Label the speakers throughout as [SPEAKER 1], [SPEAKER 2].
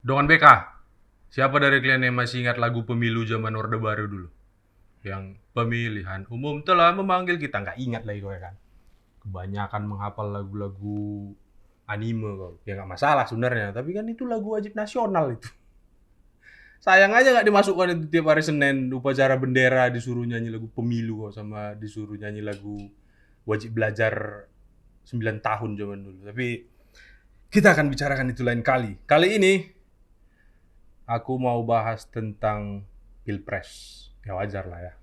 [SPEAKER 1] Dongan BK, siapa dari kalian yang masih ingat lagu pemilu zaman Orde Baru dulu? Yang pemilihan umum telah memanggil kita. Nggak ingat lagi kau ya kan? Kebanyakan menghafal lagu-lagu anime kau. Ya nggak masalah sebenarnya, tapi kan itu lagu wajib nasional itu. Sayang aja nggak dimasukkan itu tiap hari Senin upacara bendera disuruh nyanyi lagu pemilu kok sama disuruh nyanyi lagu wajib belajar 9 tahun zaman dulu. Tapi kita akan bicarakan itu lain kali. Kali ini aku mau bahas tentang Pilpres. Ya wajar lah ya.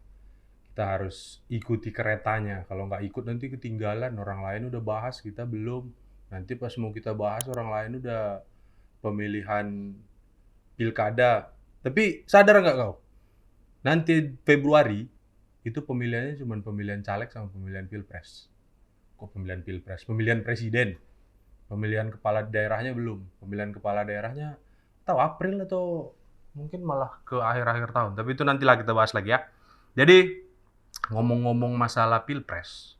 [SPEAKER 1] Kita harus ikuti keretanya. Kalau nggak ikut nanti ketinggalan. Orang lain udah bahas, kita belum. Nanti pas mau kita bahas, orang lain udah pemilihan pilkada. Tapi sadar nggak kau? Nanti Februari itu pemilihannya cuma pemilihan caleg sama pemilihan pilpres. Kok pemilihan pilpres? Pemilihan presiden. Pemilihan kepala daerahnya belum. Pemilihan kepala daerahnya tahu April atau mungkin malah ke akhir-akhir tahun. Tapi itu nantilah kita bahas lagi ya. Jadi ngomong-ngomong masalah pilpres,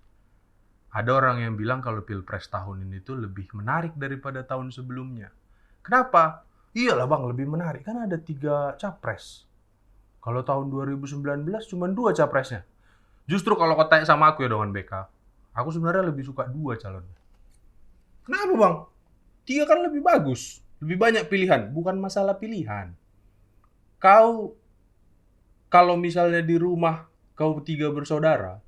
[SPEAKER 1] ada orang yang bilang kalau pilpres tahun ini tuh lebih menarik daripada tahun sebelumnya. Kenapa? Iyalah bang, lebih menarik. Kan ada 3 capres. Kalau tahun 2019 cuma 2 capresnya. Justru kalau kau tanya sama aku ya dengan BK, aku sebenarnya lebih suka 2 calonnya. Kenapa bang? 3 kan lebih bagus. Lebih banyak pilihan. Bukan masalah pilihan. Kau kalau misalnya di rumah kau 3 bersaudara,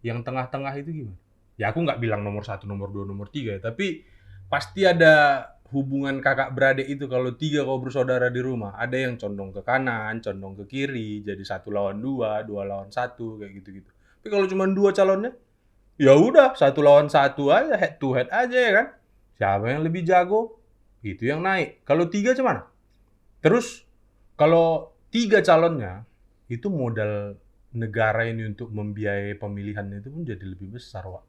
[SPEAKER 1] yang tengah-tengah itu gimana? Ya aku nggak bilang nomor 1, nomor 2, nomor 3 ya, tapi pasti ada hubungan kakak beradik itu kalau 3 kau bersaudara di rumah. Ada yang condong ke kanan, condong ke kiri, jadi 1 lawan 2, 2 lawan 1, kayak gitu-gitu. Tapi kalau cuma 2 calonnya, ya udah 1 lawan 1 aja, head to head aja ya kan. Siapa yang lebih jago, itu yang naik. Kalau 3 cuman. Terus kalau 3 calonnya, itu modal negara ini untuk membiayai pemilihannya itu pun jadi lebih besar, Wak.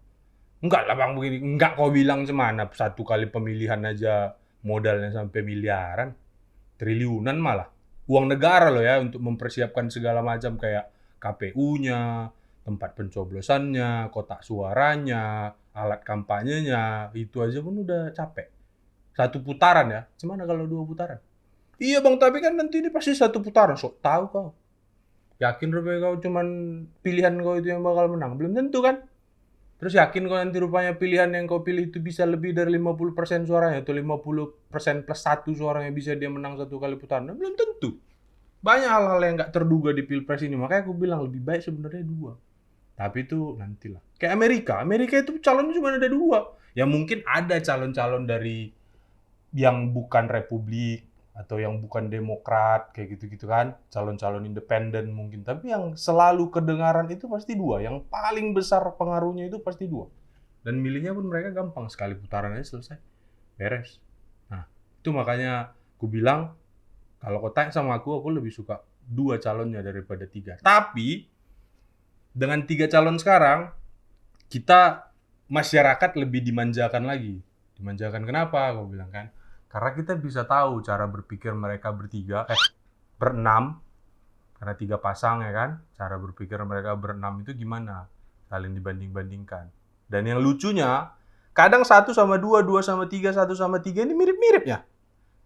[SPEAKER 1] Enggak lah Bang begini, enggak kau bilang cemana 1 kali pemilihan aja modalnya sampai miliaran, triliunan malah. Uang negara loh ya untuk mempersiapkan segala macam kayak KPU-nya, tempat pencoblosannya, kotak suaranya, alat kampanyenya, itu aja pun udah capek. 1 putaran ya, gimana kalau 2 putaran? Iya bang, tapi kan nanti ini pasti 1 putaran, sok tahu kau. Yakin rupanya kau cuman pilihan kau itu yang bakal menang? Belum tentu kan? Terus yakin kau nanti rupanya pilihan yang kau pilih itu bisa lebih dari 50% suaranya atau 50% plus 1 suaranya bisa dia menang 1 kali putaran? Nah, belum tentu. Banyak hal-hal yang nggak terduga di pilpres ini. Makanya aku bilang lebih baik sebenarnya 2. Tapi itu nantilah. Kayak Amerika. Amerika itu calonnya cuma ada 2. Ya mungkin ada calon-calon dari yang bukan republik atau yang bukan demokrat kayak gitu-gitu kan, calon-calon independen mungkin, tapi yang selalu kedengaran itu pasti 2, yang paling besar pengaruhnya itu pasti 2, dan milihnya pun mereka gampang, sekali putaran aja selesai, beres. Nah itu makanya aku bilang kalau kau tanya sama aku lebih suka 2 calonnya daripada 3. Tapi dengan 3 calon sekarang kita masyarakat lebih dimanjakan lagi. Dimanjakan kenapa? Aku bilang kan. Karena kita bisa tahu cara berpikir mereka berenam, karena 3 pasang ya kan. Cara berpikir mereka berenam itu gimana? Saling dibanding-bandingkan. Dan yang lucunya, kadang 1 sama 2, 2 sama 3, 1 sama 3 ini mirip-miripnya.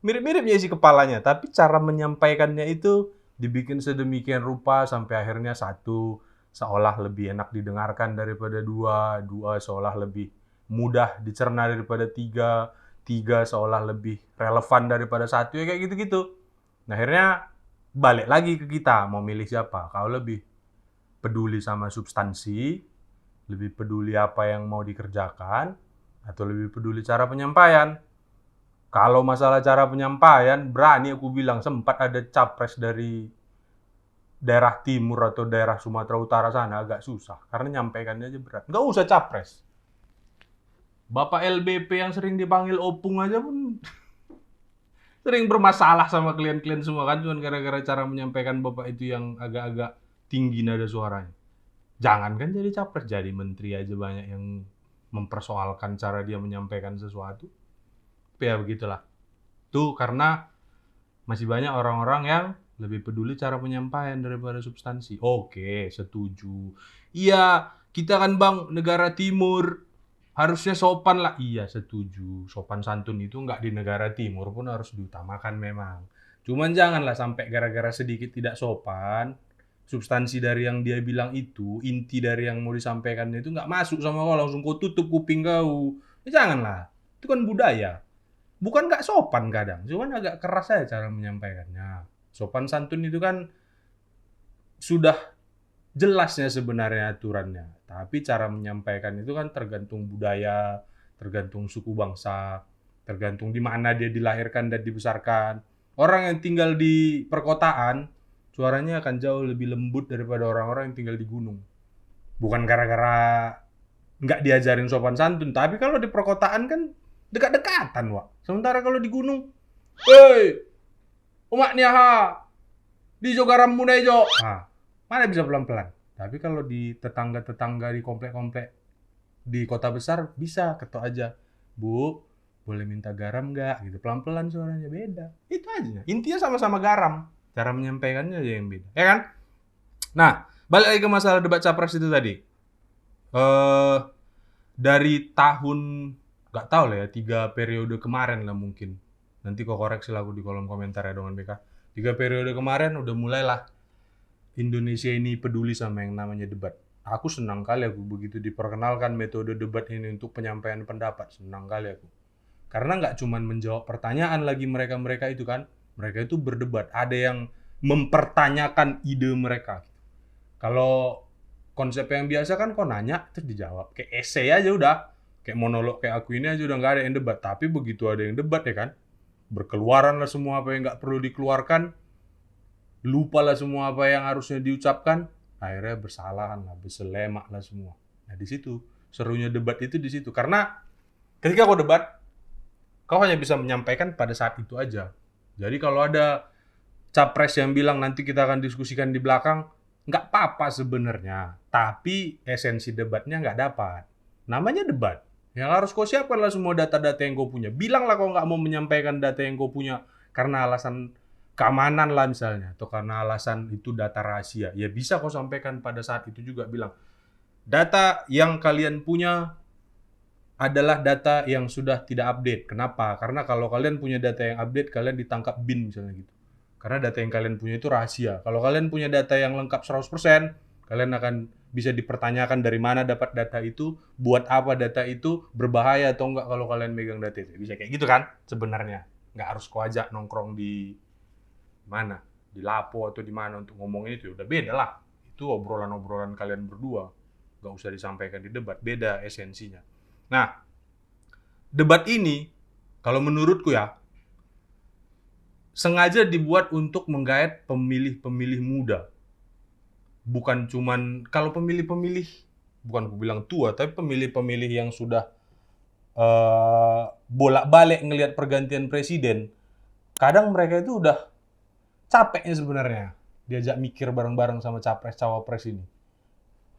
[SPEAKER 1] Mirip-miripnya isi kepalanya, tapi cara menyampaikannya itu dibikin sedemikian rupa sampai akhirnya 1 seolah lebih enak didengarkan daripada 2, 2 seolah lebih mudah dicerna daripada 3, 3 seolah lebih relevan daripada 1, ya kayak gitu-gitu. Nah, akhirnya balik lagi ke kita, mau milih siapa? Kau lebih peduli sama substansi, lebih peduli apa yang mau dikerjakan, atau lebih peduli cara penyampaian? Kalau masalah cara penyampaian, berani aku bilang sempat ada capres dari daerah timur atau daerah Sumatera Utara sana agak susah karena nyampaikannya aja berat. Nggak usah capres. Bapak LBP yang sering dipanggil opung aja pun sering bermasalah sama klien-klien semua kan cuma gara-gara cara menyampaikan bapak itu yang agak-agak tinggi nada suaranya. Jangan kan jadi capres, jadi menteri aja banyak yang mempersoalkan cara dia menyampaikan sesuatu. Tapi ya begitulah. Itu karena masih banyak orang-orang yang lebih peduli cara penyampaian daripada substansi. Oke, setuju. Iya, kita kan bang negara timur. Harusnya sopan lah. Iya, setuju. Sopan santun itu nggak di negara timur pun harus diutamakan memang. Cuman janganlah sampai gara-gara sedikit tidak sopan, substansi dari yang dia bilang itu, inti dari yang mau disampaikannya itu nggak masuk sama kau, langsung kau tutup kuping kau. Ya janganlah. Itu kan budaya. Bukan nggak sopan kadang, cuman agak keras aja cara menyampaikannya. Sopan santun itu kan sudah jelasnya sebenarnya aturannya. Tapi cara menyampaikan itu kan tergantung budaya, tergantung suku bangsa, tergantung di mana dia dilahirkan dan dibesarkan. Orang yang tinggal di perkotaan, suaranya akan jauh lebih lembut daripada orang-orang yang tinggal di gunung. Bukan gara-gara nggak diajarin sopan santun, tapi kalau di perkotaan kan dekat-dekatan, Wak. Sementara kalau di gunung, hei, umak niaha, di Jogaram Munejo. Ah, mana bisa pelan-pelan. Tapi kalau di tetangga-tetangga di komplek-komplek di kota besar bisa ketok aja. Bu, boleh minta garam nggak? Gitu pelan-pelan suaranya beda. Itu aja. Intinya sama-sama garam. Cara menyampaikannya aja yang beda. Ya kan? Nah, balik lagi ke masalah debat capres itu tadi. Dari tahun nggak tahu lah ya 3 periode kemarin lah mungkin. Nanti kok koreksi lah aku di kolom komentar ya dengan BK. 3 periode kemarin udah mulailah Indonesia ini peduli sama yang namanya debat. Aku senang kali aku begitu diperkenalkan metode debat ini untuk penyampaian pendapat. Senang kali aku. Karena nggak cuma menjawab pertanyaan lagi mereka-mereka itu kan. Mereka itu berdebat. Ada yang mempertanyakan ide mereka. Kalau konsep yang biasa kan kok nanya terus dijawab. Kayak essay aja udah. Kayak monolog kayak aku ini aja udah nggak ada yang debat. Tapi begitu ada yang debat ya kan. Berkeluaran lah semua apa yang nggak perlu dikeluarkan. Lupa lah semua apa yang harusnya diucapkan, akhirnya bersalahan lah, berselemak lah semua. Nah di situ serunya debat itu di situ, karena ketika kau debat, kau hanya bisa menyampaikan pada saat itu aja. Jadi kalau ada capres yang bilang nanti kita akan diskusikan di belakang, nggak apa-apa sebenarnya, tapi esensi debatnya nggak dapat. Namanya debat. Yang harus kau siapkan lah semua data-data yang kau punya. Bilanglah kau nggak mau menyampaikan data yang kau punya karena alasan keamanan lah misalnya, atau karena alasan itu data rahasia. Ya bisa kau sampaikan pada saat itu juga bilang, data yang kalian punya adalah data yang sudah tidak update. Kenapa? Karena kalau kalian punya data yang update, kalian ditangkap BIN misalnya gitu. Karena data yang kalian punya itu rahasia. Kalau kalian punya data yang lengkap 100%, kalian akan bisa dipertanyakan dari mana dapat data itu, buat apa data itu, berbahaya atau enggak kalau kalian megang data itu. Bisa kayak gitu kan sebenarnya. Nggak harus kau ajak nongkrong di mana, di Lapo atau di mana untuk ngomongin itu. Udah beda lah. Itu obrolan-obrolan kalian berdua. Nggak usah disampaikan di debat. Beda esensinya. Nah, debat ini, kalau menurutku ya, sengaja dibuat untuk menggait pemilih-pemilih muda. Bukan cuman, kalau pemilih-pemilih, bukan aku bilang tua, tapi pemilih-pemilih yang sudah bolak-balik ngelihat pergantian presiden, kadang mereka itu udah capeknya sebenarnya diajak mikir bareng-bareng sama capres-cawapres ini.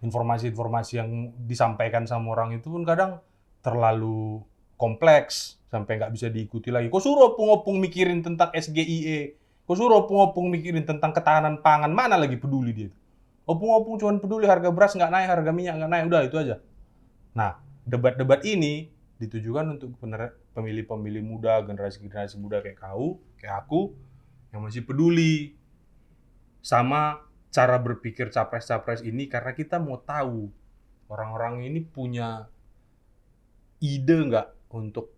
[SPEAKER 1] Informasi-informasi yang disampaikan sama orang itu pun kadang terlalu kompleks sampai nggak bisa diikuti lagi. Kok suruh opung-opung mikirin tentang SGIE, kok suruh opung-opung mikirin tentang ketahanan pangan, mana lagi peduli dia. Opung-opung cuma peduli harga beras nggak naik, harga minyak nggak naik, udah itu aja. Nah, debat-debat ini ditujukan untuk pemilih-pemilih muda, generasi-generasi muda kayak kau, kayak aku, yang masih peduli sama cara berpikir capres-capres ini, karena kita mau tahu orang-orang ini punya ide nggak untuk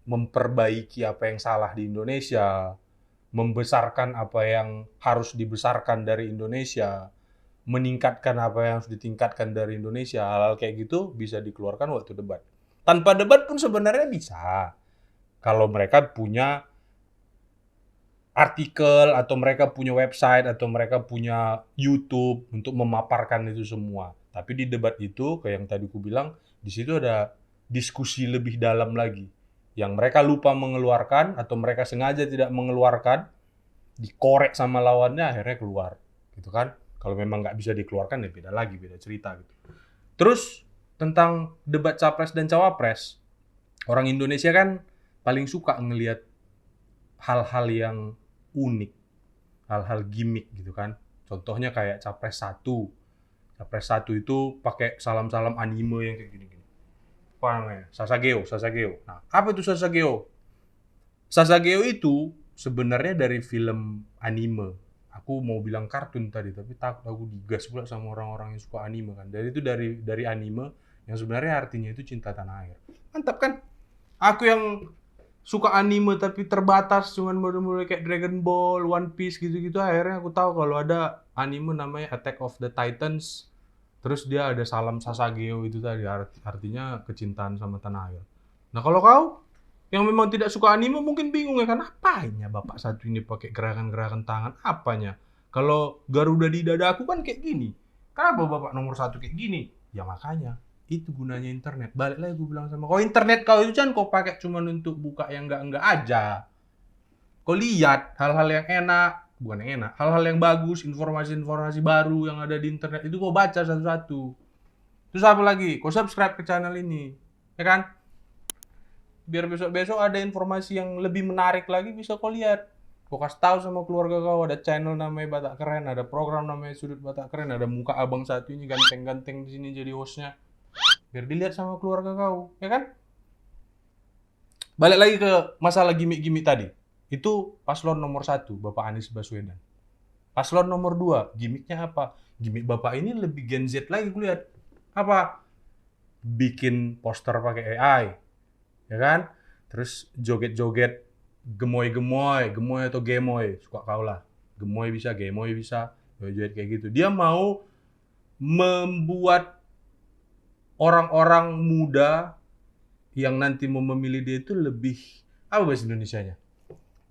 [SPEAKER 1] memperbaiki apa yang salah di Indonesia, membesarkan apa yang harus dibesarkan dari Indonesia, meningkatkan apa yang harus ditingkatkan dari Indonesia. Hal-hal kayak gitu bisa dikeluarkan waktu debat. Tanpa debat pun sebenarnya bisa. Kalau mereka punya artikel, atau mereka punya website, atau mereka punya YouTube untuk memaparkan itu semua. Tapi di debat itu, kayak yang tadi aku bilang, di situ ada diskusi lebih dalam lagi. Yang mereka lupa mengeluarkan, atau mereka sengaja tidak mengeluarkan, dikorek sama lawannya, akhirnya keluar. Gitu kan? Kalau memang nggak bisa dikeluarkan, ya beda lagi, beda cerita. Gitu. Terus, tentang debat capres dan cawapres, orang Indonesia kan paling suka ngelihat hal-hal yang unik, hal-hal gimmick gitu kan. Contohnya kayak Capres 1. Capres 1 itu pakai salam-salam anime yang kayak gini-gini. apa namanya? Sasageo. Nah, apa itu Sasageo? Sasageo itu sebenarnya dari film anime. Aku mau bilang kartun tadi, tapi takut aku digas pula sama orang-orang yang suka anime kan. Dari itu dari anime yang sebenarnya artinya itu cinta tanah air. Mantap kan? Aku yang suka anime tapi terbatas cuman mulai kayak Dragon Ball, One Piece gitu-gitu, akhirnya aku tahu kalau ada anime namanya Attack of the Titans. Terus dia ada Salam Sasageo itu tadi artinya kecintaan sama tanah air. Nah, kalau kau yang memang tidak suka anime mungkin bingung ya kan, apanya Bapak satu ini pakai gerakan-gerakan tangan, apanya? Kalau Garuda di dada aku kan kayak gini. Kenapa Bapak nomor satu kayak gini? Ya makanya itu gunanya internet. Balik lagi gue bilang sama kau, internet kau itu kan kau pakai cuma untuk buka yang enggak aja. Kau lihat hal-hal yang enak, bukan yang enak, hal-hal yang bagus, informasi-informasi baru yang ada di internet itu kau baca satu-satu. Terus apa lagi? Kau subscribe ke channel ini, ya kan? Biar besok-besok ada informasi yang lebih menarik lagi bisa kau lihat. Kau kasih tahu sama keluarga kau ada channel namanya Batak Keren, ada program namanya Sudut Batak Keren, ada muka abang satu ini ganteng-ganteng di sini jadi hostnya. Biar dilihat sama keluarga kau, ya kan? Balik lagi ke masalah gimmick-gimmick tadi. Itu paslon nomor 1, Bapak Anies Baswedan. Paslon nomor 2, gimmicknya apa? Gimmick Bapak ini lebih Gen Z lagi gue lihat. Apa? Bikin poster pakai AI, ya kan? Terus joget-joget gemoy atau gemoy, suka kau lah. Gemoy bisa, gemoy bisa, joget kayak gitu. Dia mau membuat orang-orang muda yang nanti mau memilih dia itu lebih, apa bahasa Indonesianya?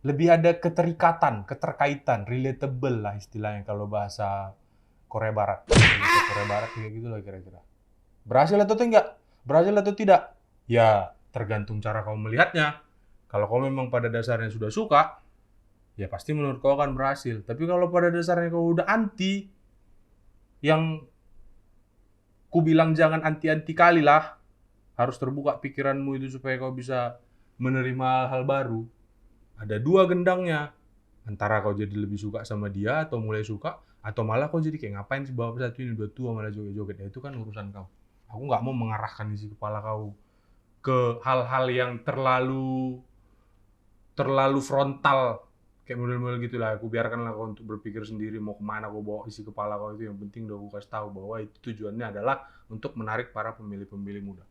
[SPEAKER 1] Lebih ada keterkaitan, relatable lah istilahnya kalau bahasa Korea Barat. Korea Barat kayak gitu lah kira-kira. Berhasil atau enggak? Berhasil atau tidak? Ya, tergantung cara kau melihatnya. Kalau kau memang pada dasarnya sudah suka, ya pasti menurut kau akan berhasil. Tapi kalau pada dasarnya kau udah anti, yang ku bilang jangan anti-anti kali lah, harus terbuka pikiranmu itu supaya kau bisa menerima hal baru. Ada dua gendangnya. Antara kau jadi lebih suka sama dia atau mulai suka, atau malah kau jadi kayak ngapain sih bapak satu ini udah tua malah joget-joget. Ya, itu kan urusan kau. Aku nggak mau mengarahkan isi kepala kau ke hal-hal yang terlalu frontal kayak model-model gitulah. Aku biarkanlah kau untuk berpikir sendiri mau kemana kau bawa isi kepala kau itu. Yang penting udah aku kasih tahu bahwa itu tujuannya adalah untuk menarik para pemilih-pemilih muda.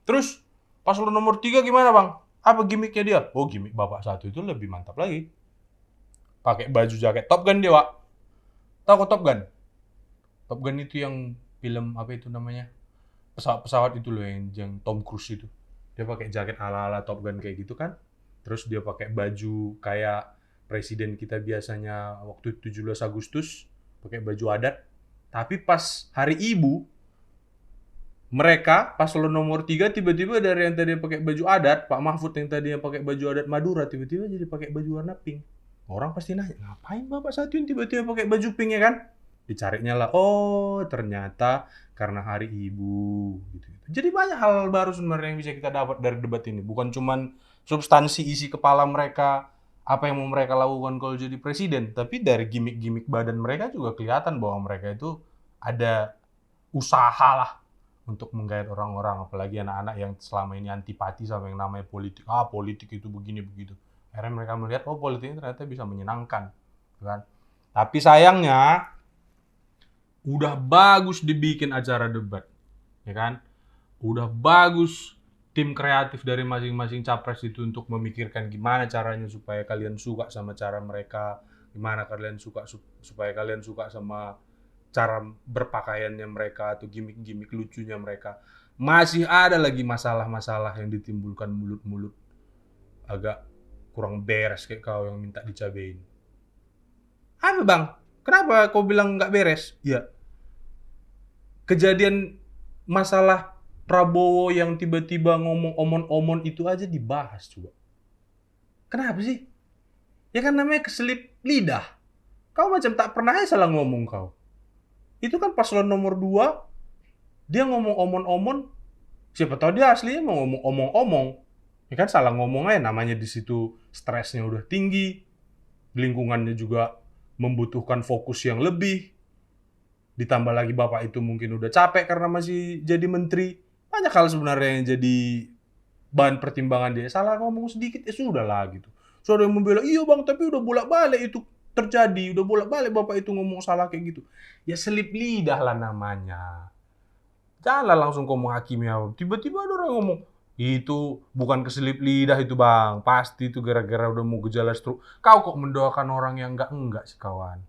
[SPEAKER 1] Terus paslon nomor 3 gimana bang? Apa gimmicknya dia? Oh, gimmick bapak satu itu lebih mantap lagi. Pakai baju jaket Top Gun dia, Wak. Tahu kok Top Gun? Top Gun itu yang film apa itu namanya? Pesawat-pesawat itu loh yang Tom Cruise itu. Dia pakai jaket ala-ala Top Gun kayak gitu kan. Terus dia pakai baju kayak presiden kita biasanya waktu 17 Agustus, pakai baju adat. Tapi pas hari ibu, mereka paslon nomor 3 tiba-tiba dari yang tadi pakai baju adat, Pak Mahfud yang tadi yang pakai baju adat Madura tiba-tiba jadi pakai baju warna pink. Orang pasti nanya, ngapain Bapak satu yang tiba-tiba pakai baju pink ya kan? Dicarinya lah, oh ternyata karena hari ibu gitu. Jadi banyak hal baru sebenarnya yang bisa kita dapat dari debat ini. Bukan cuman substansi isi kepala mereka, apa yang mau mereka lakukan kalau jadi presiden, tapi dari gimmick-gimmick badan mereka juga kelihatan bahwa mereka itu ada usaha lah untuk menggait orang-orang, apalagi anak-anak yang selama ini antipati sama yang namanya politik. Ah, politik itu begini begitu. Akhirnya mereka melihat, oh politik ini ternyata bisa menyenangkan, kan? Tapi sayangnya udah bagus dibikin acara debat, ya kan? Udah bagus tim kreatif dari masing-masing capres itu untuk memikirkan gimana caranya supaya kalian suka sama cara mereka, gimana kalian suka supaya kalian suka sama cara berpakaiannya mereka atau gimmick-gimmick lucunya mereka. Masih ada lagi masalah-masalah yang ditimbulkan mulut-mulut agak kurang beres kayak kau yang minta dicabein. Apa bang? Kenapa kau bilang nggak beres? Ya, kejadian masalah Prabowo yang tiba-tiba ngomong omon-omon itu aja dibahas coba. Kenapa sih? Ya kan namanya keselip lidah. Kau macam tak pernah salah ngomong kau. Itu kan paslon nomor 2, dia ngomong omon-omon, siapa tahu dia aslinya mau ngomong omong-omong. Ya kan salah ngomong aja, namanya di situ stresnya udah tinggi, lingkungannya juga membutuhkan fokus yang lebih. Ditambah lagi bapak itu mungkin udah capek karena masih jadi menteri. Banyak hal sebenarnya yang jadi bahan pertimbangan dia. Salah ngomong sedikit, ya sudah lah gitu. So ada yang membela, iya bang, tapi udah bolak-balik itu terjadi. Udah bolak-balik bapak itu ngomong salah kayak gitu. Ya selip lidah lah namanya. Janganlah langsung kau menghakimi apa. Tiba-tiba ada orang ngomong, itu bukan keselip lidah itu bang. Pasti itu gara-gara udah mau gejala stroke. Kau kok mendoakan orang yang enggak sih kawan?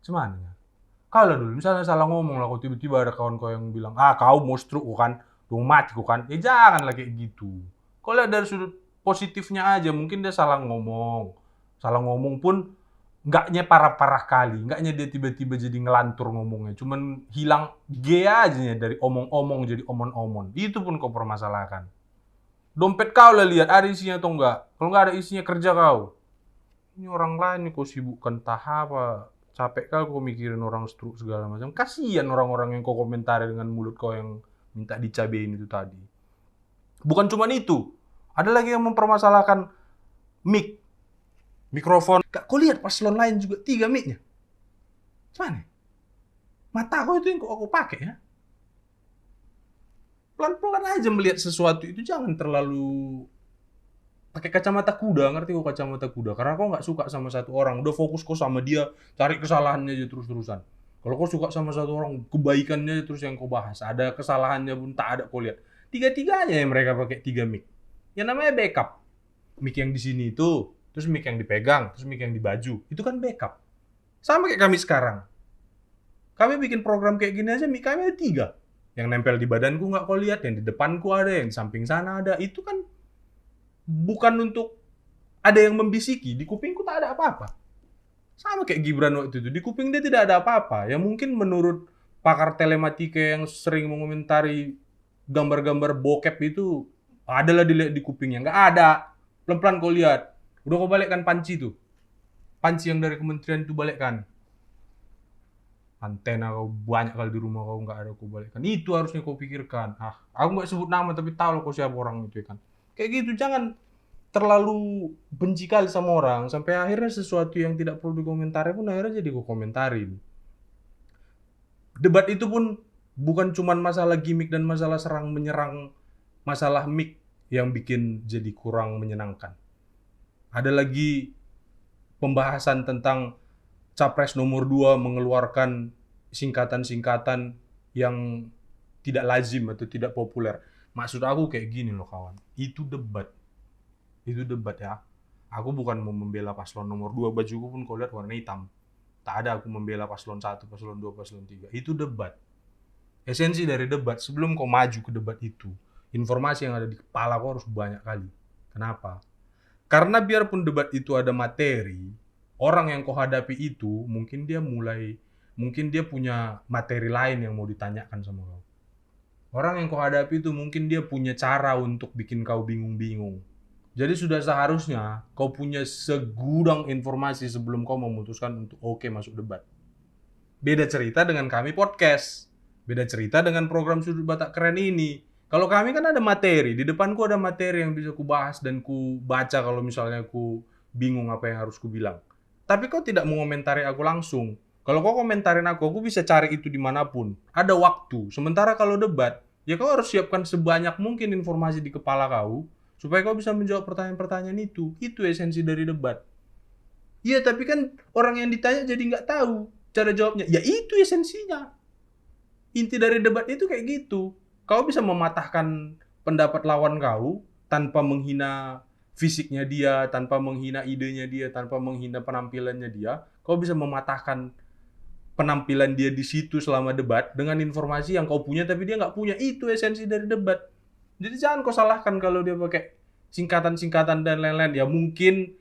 [SPEAKER 1] Cuman kalau dulu misalnya salah ngomong lah, kau tiba-tiba ada kawan kau yang bilang, kau mau stroke kan, mau mati kan, ya janganlah kayak gitu. Kau lihat dari sudut positifnya aja, mungkin dia salah ngomong pun nggaknya parah-parah kali, nggaknya dia tiba-tiba jadi ngelantur ngomongnya, cuman hilang G aja dari omong-omong jadi omon-omon, itu pun kau permasalahkan. Dompet kau lah lihat ada isinya atau enggak, kalau nggak ada isinya kerja kau. Ini orang lain nih kau sibukkan tahap apa, capek kali kau mikirin orang stroke segala macam. Kasihan orang-orang yang kau komentari dengan mulut kau yang minta dicabein itu tadi. Bukan cuma itu, ada lagi yang mempermasalahkan mikrofon. Kau lihat paslon lain juga 3 mic-nya. Gimana? Mata kau itu yang kau pakai ya. Pelan-pelan aja melihat sesuatu itu, jangan terlalu pakai kacamata kuda, ngerti kok kacamata kuda? Karena kau nggak suka sama satu orang, udah fokus kau sama dia, cari kesalahannya aja terus-terusan. Kalau kau suka sama satu orang, kebaikannya terus yang kau bahas. Ada kesalahannya pun tak ada kau lihat. Tiga-tiganya yang mereka pakai 3 mic. Yang namanya backup. Mic yang di sini itu, terus mic yang dipegang, terus mic yang di baju. Itu kan backup. Sama kayak kami sekarang. Kami bikin program kayak gini aja, mic kami ada 3. Yang nempel di badanku nggak kau lihat, yang di depanku ada, yang di samping sana ada. Itu kan bukan untuk ada yang membisiki, di kupingku tak ada apa-apa. Sama kayak Gibran waktu itu, di kuping dia tidak ada apa-apa. Ya mungkin menurut pakar telematika yang sering mengomentari gambar-gambar bokep itu, adalah dilihat di kupingnya. Nggak ada. Pelan-pelan kau lihat. Udah kau balikkan panci tuh. Panci yang dari kementerian itu balikkan. Antena kau banyak kali di rumah kau nggak ada kau balikkan. Itu harusnya kau pikirkan. Aku nggak sebut nama tapi tahu lah kau siapa orang itu kan. Kayak gitu, jangan terlalu benci kali sama orang sampai akhirnya sesuatu yang tidak perlu dikomentari pun akhirnya jadi gue komentarin. Debat itu pun bukan cuman masalah gimmick dan masalah serang menyerang, masalah mic yang bikin jadi kurang menyenangkan. Ada lagi pembahasan tentang capres nomor 2 mengeluarkan singkatan-singkatan yang tidak lazim atau tidak populer. Maksud aku kayak gini loh kawan, itu debat ya. Aku bukan mau membela paslon nomor 2, bajuku pun kau lihat warna hitam. Tak ada aku membela paslon 1, paslon 2, paslon 3. Itu debat. Esensi dari debat, sebelum kau maju ke debat itu, informasi yang ada di kepala kau harus banyak kali. Kenapa? Karena biarpun debat itu ada materi, orang yang kau hadapi itu mungkin dia punya materi lain yang mau ditanyakan sama kau. Orang yang kau hadapi itu mungkin dia punya cara untuk bikin kau bingung-bingung. Jadi sudah seharusnya kau punya segudang informasi sebelum kau memutuskan untuk masuk debat. Beda cerita dengan kami podcast. Beda cerita dengan program Sudut Batak Keren ini. Kalau kami kan ada materi, di depanku ada materi yang bisa ku bahas dan ku baca kalau misalnya ku bingung apa yang harus ku bilang. Tapi kau tidak mengomentari aku langsung. Kalau kau komentarin aku bisa cari itu dimanapun. Ada waktu. Sementara kalau debat, ya kau harus siapkan sebanyak mungkin informasi di kepala kau, supaya kau bisa menjawab pertanyaan-pertanyaan itu. Itu esensi dari debat. Iya, tapi kan orang yang ditanya jadi nggak tahu cara jawabnya. Ya itu esensinya. Inti dari debat itu kayak gitu. Kau bisa mematahkan pendapat lawan kau tanpa menghina fisiknya dia, tanpa menghina idenya dia, tanpa menghina penampilannya dia. Kau bisa mematahkan penampilan dia di situ selama debat dengan informasi yang kau punya tapi dia nggak punya. Itu esensi dari debat. Jadi jangan kau salahkan kalau dia pakai singkatan-singkatan dan lain-lain. Ya mungkin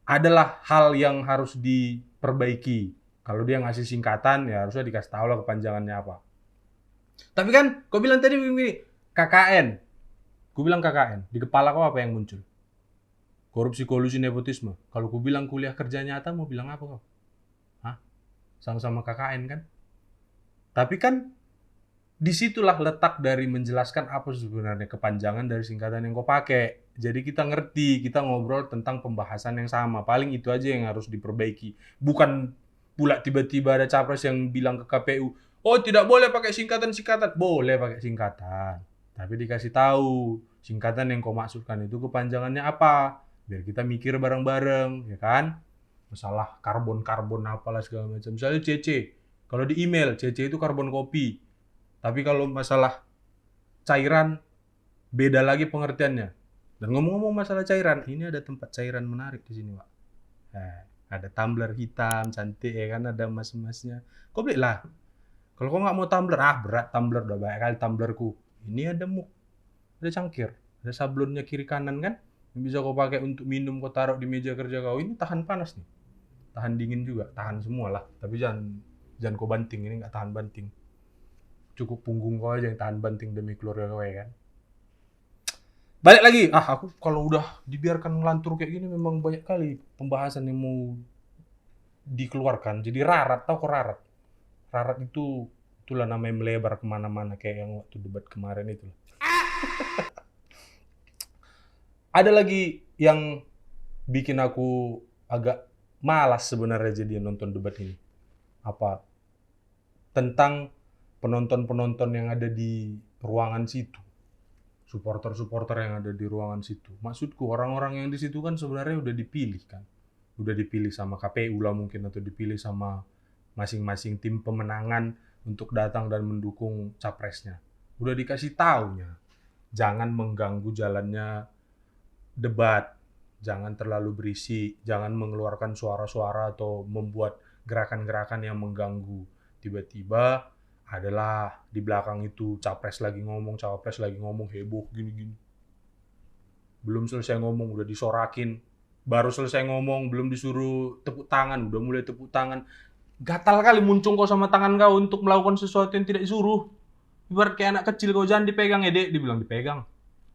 [SPEAKER 1] adalah hal yang harus diperbaiki. Kalau dia ngasih singkatan ya harusnya dikasih tahu lah kepanjangannya apa. Tapi kan kau bilang tadi begini, KKN. Kau bilang KKN, di kepala kau apa yang muncul? Korupsi, kolusi, nepotisme. Kalau kau bilang kuliah kerja nyata mau bilang apa kau? Sama-sama KKN kan? Tapi kan disitulah letak dari menjelaskan apa sebenarnya kepanjangan dari singkatan yang kau pakai. Jadi kita ngerti, kita ngobrol tentang pembahasan yang sama. Paling itu aja yang harus diperbaiki. Bukan pula tiba-tiba ada capres yang bilang ke KPU, tidak boleh pakai singkatan-singkatan. Boleh pakai singkatan. Tapi dikasih tahu singkatan yang kau maksudkan itu kepanjangannya apa, biar kita mikir bareng-bareng, ya kan? Masalah karbon-karbon apalah segala macam. Misalnya CC, kalau di email CC itu karbon kopi. Tapi kalau masalah cairan beda lagi pengertiannya. Dan ngomong-ngomong masalah cairan, ini ada tempat cairan menarik di sini, Pak. Nah, ada tumbler hitam cantik ya kan, ada emas-emasnya. Kau belilah. Kalau kau nggak mau tumbler, berat tumbler, udah banyak kali tumblerku. Ini ada muk, ada cangkir, ada sablonnya kiri kanan kan, yang bisa kau pakai untuk minum, kau taruh di meja kerja kau. Ini tahan panas nih, tahan dingin juga, tahan semua lah. Tapi jangan jangan kau banting, ini nggak tahan banting. Cukup punggung kau aja yang tahan banting demi keluarga kau ya kan. Balik lagi, aku kalau udah dibiarkan ngelantur kayak gini memang banyak kali pembahasan yang mau dikeluarkan. Jadi rarat, tau kok rarat? Rarat itu, itulah namanya melebar kemana-mana kayak yang waktu debat kemarin itu. Ada lagi yang bikin aku agak malas sebenarnya jadi nonton debat ini. Apa? Tentang penonton-penonton yang ada di ruangan situ. Supporter-supporter yang ada di ruangan situ. Maksudku orang-orang yang di situ kan sebenarnya udah dipilih kan. Udah dipilih sama KPU lah mungkin, atau dipilih sama masing-masing tim pemenangan untuk datang dan mendukung capresnya. Udah dikasih taunya. Jangan mengganggu jalannya debat. Jangan terlalu berisik, jangan mengeluarkan suara-suara atau membuat gerakan-gerakan yang mengganggu. Tiba-tiba adalah di belakang itu capres lagi ngomong, cawapres lagi ngomong, heboh gini-gini. Belum selesai ngomong udah disorakin. Baru selesai ngomong belum disuruh tepuk tangan, udah mulai tepuk tangan. Gatal kali muncung kau sama tangan kau untuk melakukan sesuatu yang tidak disuruh. Ibarat kayak anak kecil, kau jangan dipegang ya dek, dibilang dipegang.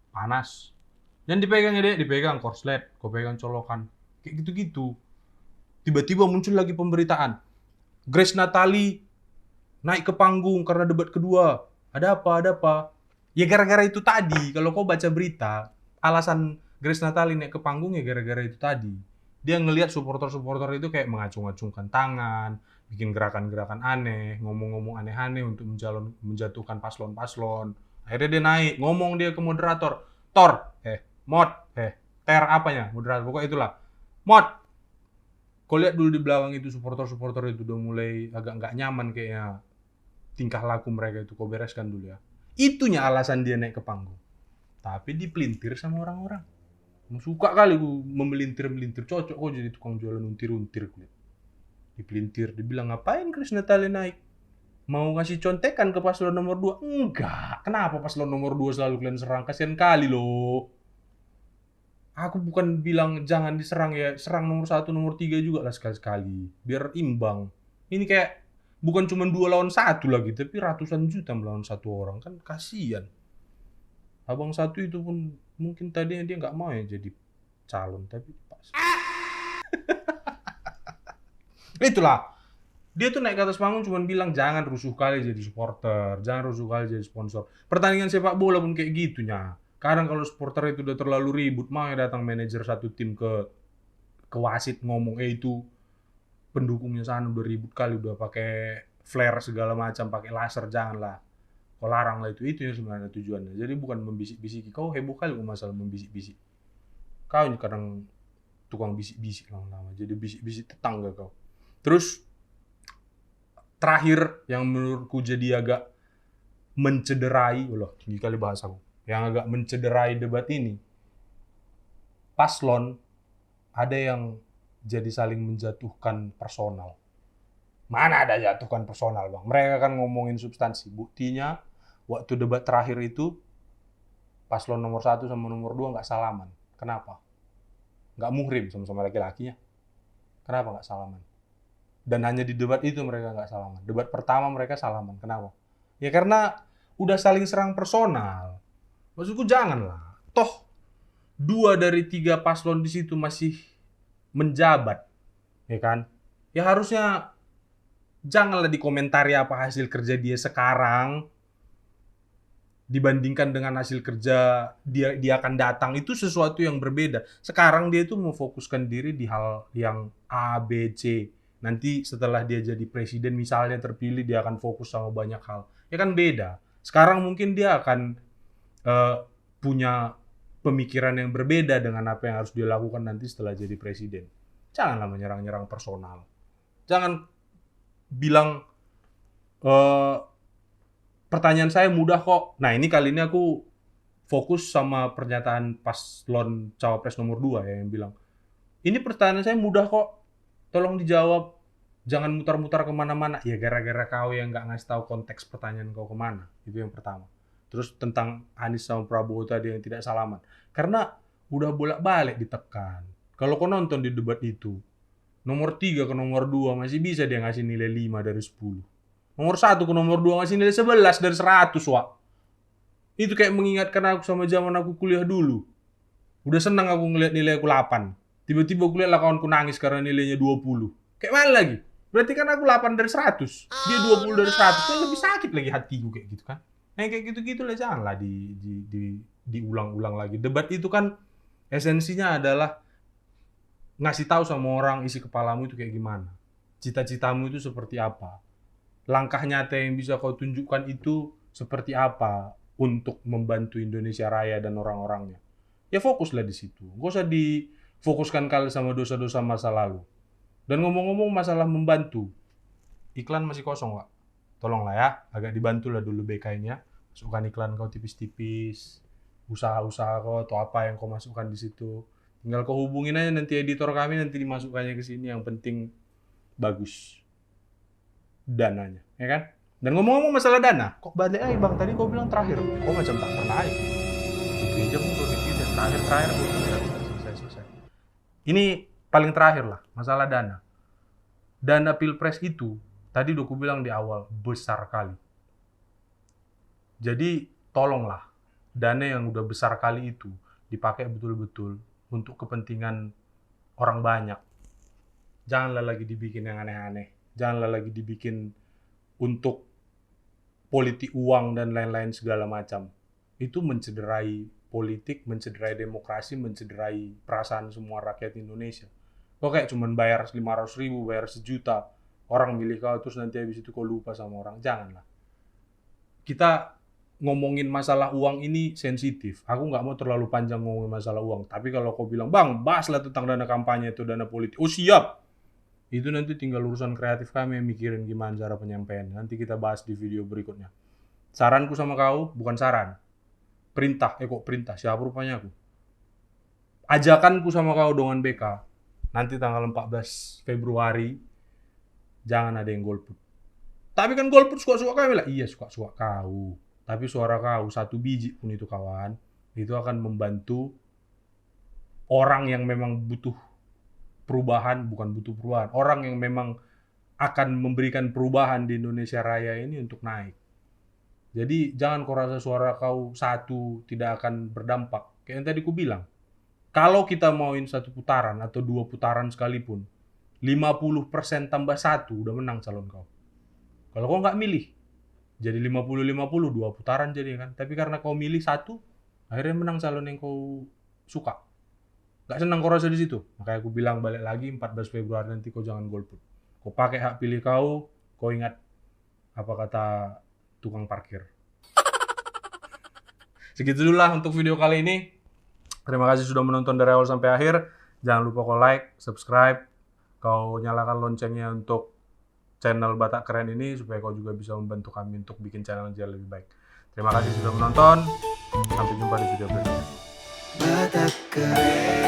[SPEAKER 1] Panas. Jangan dipegang ya dek, dipegang korslet, kau pegang colokan. Kayak gitu-gitu. Tiba-tiba muncul lagi pemberitaan. Grace Natali naik ke panggung karena debat kedua. Ada apa? Ada apa? Ya gara-gara itu tadi. Kalau kau baca berita, alasan Grace Natali naik ke panggung ya gara-gara itu tadi. Dia ngelihat supporter-supporter itu kayak mengacung-acungkan tangan, bikin gerakan-gerakan aneh, ngomong-ngomong aneh-aneh untuk menjatuhkan paslon-paslon. Akhirnya dia naik, ngomong dia ke moderator. Mod, ter apanya? Moderator, pokoknya itulah. Mod, kau lihat dulu di belakang itu supporter-supporter itu udah mulai agak nggak nyaman kayaknya tingkah laku mereka itu, kau bereskan dulu ya. Itunya alasan dia naik ke panggung. Tapi dipelintir sama orang-orang. Suka kali gue memelintir-melintir, cocok kok jadi tukang jualan untir-untir. Dipelintir, dibilang ngapain Grace Natali naik? Mau ngasih contekan ke paslon nomor 2? Enggak, kenapa paslon nomor 2 selalu kalian serang? Kasian kali loh. Aku bukan bilang jangan diserang ya, serang nomor 1, nomor 3 juga lah sekali-sekali. Biar imbang. Ini kayak bukan cuma 2 lawan 1 lagi, tapi ratusan juta melawan satu orang. Kan kasihan. Abang satu itu pun mungkin tadinya dia nggak mau ya jadi calon, tapi pas. Itulah. Dia tuh naik ke atas panggung cuma bilang jangan rusuh kali jadi supporter, jangan rusuh kali jadi sponsor. Pertandingan sepak bola pun kayak gitunya. Kadang kalau supporter itu udah terlalu ribut, mau ya datang manajer satu tim ke wasit ngomong, itu pendukungnya sana udah ribut kali, udah pakai flare segala macam, pakai laser, janganlah. Kau larang lah itu yang sebenarnya tujuannya. Jadi bukan membisik-bisiki. Kau heboh kali masalah membisik-bisik. Kau ini kadang tukang bisik-bisik lama-lama. Jadi bisik-bisik tetangga kau. Terus terakhir yang menurutku jadi agak mencederai, tinggi kali bahasaku, yang agak mencederai debat ini, paslon ada yang jadi saling menjatuhkan personal. Mana ada jatuhkan personal bang, mereka kan ngomongin substansi. Buktinya waktu debat terakhir itu paslon nomor 1 sama nomor 2 nggak salaman. Kenapa? Nggak muhrim, sama-sama laki-lakinya. Kenapa nggak salaman? Dan hanya di debat itu mereka nggak salaman. Debat pertama mereka salaman. Kenapa? Ya karena udah saling serang personal. Maksudku janganlah. Toh 2 dari 3 paslon di situ masih menjabat, ya kan? Ya harusnya janganlah dikomentari apa hasil kerja dia sekarang dibandingkan dengan hasil kerja dia akan datang, itu sesuatu yang berbeda. Sekarang dia itu memfokuskan diri di hal yang A, B, C. Nanti setelah dia jadi presiden misalnya terpilih, dia akan fokus sama banyak hal. Ya kan beda. Sekarang mungkin dia akan punya pemikiran yang berbeda dengan apa yang harus dia lakukan nanti setelah jadi presiden. Janganlah menyerang-nyerang personal. Jangan bilang pertanyaan saya mudah kok. Nah, ini kali ini aku fokus sama pernyataan paslon cawapres nomor 2 ya, yang bilang, ini pertanyaan saya mudah kok, tolong dijawab, jangan mutar-mutar kemana-mana. Ya gara-gara kau yang nggak ngasih tahu konteks pertanyaan kau kemana, itu yang pertama. Terus tentang Anies sama Prabowo tadi yang tidak salaman, karena udah bolak-balik ditekan. Kalau kau nonton di debat itu, nomor 3 ke nomor 2 masih bisa dia ngasih nilai 5 dari 10. Nomor 1 ke nomor 2 ngasih nilai 11 dari 100, Wak. Itu kayak mengingatkan aku sama zaman aku kuliah dulu. Udah senang aku ngeliat nilai aku 8. Tiba-tiba aku lihat lah kawanku nangis karena nilainya 20. Kayak mana lagi? Berarti kan aku 8 dari 100. Dia 20 dari 100. Kan lebih sakit lagi hatiku kayak gitu kan. Nah, kayak gitu-gitu lah, janganlah diulang-ulang lagi. Debat itu kan esensinya adalah ngasih tahu sama orang isi kepalamu itu kayak gimana. Cita-citamu itu seperti apa. Langkah nyata yang bisa kau tunjukkan itu seperti apa untuk membantu Indonesia Raya dan orang-orangnya. Ya fokuslah di situ. Nggak usah difokuskan kali sama dosa-dosa masa lalu. Dan ngomong-ngomong masalah membantu, iklan masih kosong, Wak. Tolonglah ya, agak dibantulah dulu BK-nya. Masukkan iklan kau tipis-tipis, usaha-usaha kau atau apa yang kau masukkan di situ. Tinggal kau hubungin aja nanti editor kami, nanti dimasukkannya ke sini. Yang penting bagus dananya, ya kan? Dan ngomong-ngomong masalah dana, kok balik aja Bang, tadi kau bilang terakhir, kok macam tak pernah aja. Pinjam pun dan terakhir gue bilang selesai. Ini paling terakhir lah, masalah dana. Dana Pilpres itu, tadi udah aku bilang di awal, besar kali. Jadi tolonglah, dana yang udah besar kali itu dipakai betul-betul untuk kepentingan orang banyak. Janganlah lagi dibikin yang aneh-aneh. Janganlah lagi dibikin untuk politik uang dan lain-lain segala macam. Itu mencederai politik, mencederai demokrasi, mencederai perasaan semua rakyat Indonesia. Kok kayak cuman bayar 500.000, bayar 1 juta, orang milih kau terus nanti habis itu kau lupa sama orang. Janganlah. Kita ngomongin masalah uang ini sensitif. Aku nggak mau terlalu panjang ngomongin masalah uang. Tapi kalau kau bilang, Bang, bahaslah tentang dana kampanye itu, dana politik. Oh siap! Itu nanti tinggal urusan kreatif kami yang mikirin gimana cara penyampaian. Nanti kita bahas di video berikutnya. Saranku sama kau, bukan saran. Perintah, perintah, siapa rupanya aku. Ajakanku sama kau dengan BK, nanti tanggal 14 Februari, jangan ada yang golput. Tapi kan golput suka-suka kami lah. Iya, suka-suka kau. Tapi suara kau, 1 biji pun itu kawan, itu akan membantu orang yang memang butuh perubahan, bukan butuh perubahan. Orang yang memang akan memberikan perubahan di Indonesia Raya ini untuk naik. Jadi jangan kau rasa suara kau 1 tidak akan berdampak. Kayak yang tadi ku bilang. Kalau kita mauin 1 putaran atau 2 putaran sekalipun, 50% tambah 1 udah menang calon kau. Kalau kau nggak milih, jadi 50-50, 2 putaran jadi kan. Tapi karena kau milih 1, akhirnya menang calon yang kau suka. Gak senang kau rasa di situ. Makanya aku bilang balik lagi 14 Februari nanti kau jangan golput. Kau pakai hak pilih kau ingat apa kata tukang parkir. Segitu dulu lah untuk video kali ini. Terima kasih sudah menonton dari awal sampai akhir. Jangan lupa kau like, subscribe, kau nyalakan loncengnya untuk channel Batak Keren ini supaya kau juga bisa membantu kami untuk bikin channel yang lebih baik. Terima kasih sudah menonton. Sampai jumpa di video berikutnya. Batak Keren.